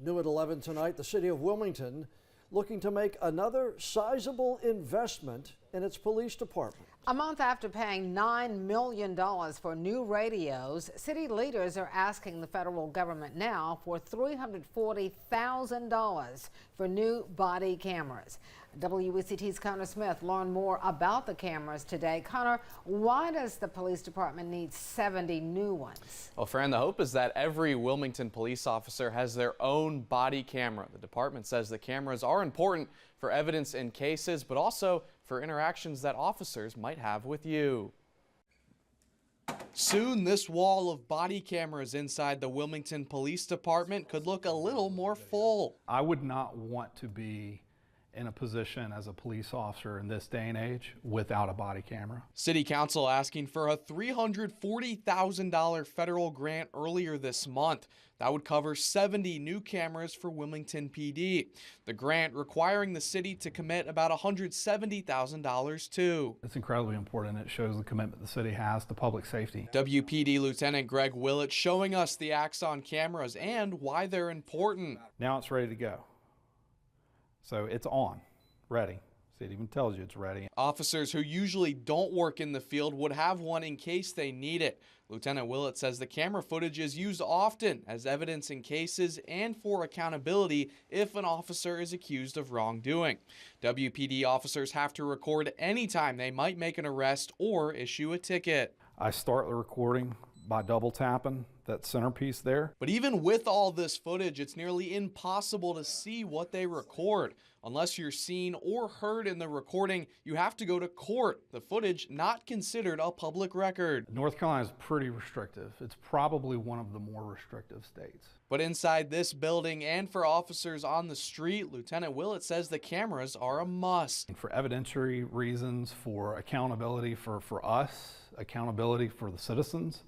New at 11 tonight, the city of Wilmington looking to make another sizable investment in its police department. A month after paying $9 million for new radios, city leaders are asking the federal government now for $340,000 for new body cameras. WECT's Connor Smith learned more about the cameras today. Connor, why does the police department need 70 new ones? Well, Fran, the hope is that every Wilmington police officer has their own body camera. The department says the cameras are important for evidence in cases, but also for interactions that officers might have with you. Soon, this wall of body cameras inside the Wilmington Police Department could look a little more full. I would not want to be in a position as a police officer in this day and age without a body camera. City Council asking for a $340,000 federal grant earlier this month. That would cover 70 new cameras for Wilmington PD. The grant requiring the city to commit about $170,000 too. It's incredibly important. It shows the commitment the city has to public safety. WPD Lieutenant Greg Willett showing us the Axon cameras and why they're important. Now it's ready to go. So it's on, ready. See, it even tells you it's ready. Officers who usually don't work in the field would have one in case they need it. Lieutenant Willett says the camera footage is used often as evidence in cases and for accountability if an officer is accused of wrongdoing. WPD officers have to record anytime they might make an arrest or issue a ticket. I start the recording by double tapping that centerpiece there. But even with all this footage, it's nearly impossible to see what they record. Unless you're seen or heard in the recording, you have to go to court. The footage not considered a public record. North Carolina is pretty restrictive. It's probably one of the more restrictive states. But inside this building and for officers on the street, Lieutenant Willett says the cameras are a must. For evidentiary reasons, for accountability for us, accountability for the citizens,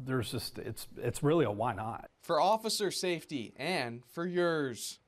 it's really a why not. For officer safety and for yours.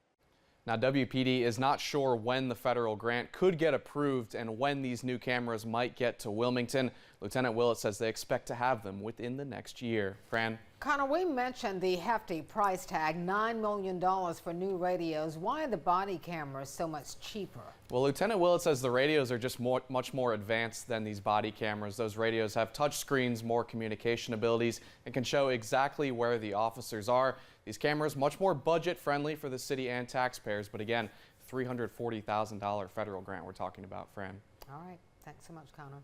Now, WPD is not sure when the federal grant could get approved and when these new cameras might get to Wilmington. Lieutenant Willett says they expect to have them within the next year. Fran? Connor, we mentioned the hefty price tag, $9 million for new radios. Why are the body cameras so much cheaper? Well, Lieutenant Willett says the radios are just much more advanced than these body cameras. Those radios have touch screens, more communication abilities, and can show exactly where the officers are. These cameras much more budget friendly for the city and taxpayers, but again, $340,000 federal grant we're talking about, Fran. All right. Thanks so much, Connor.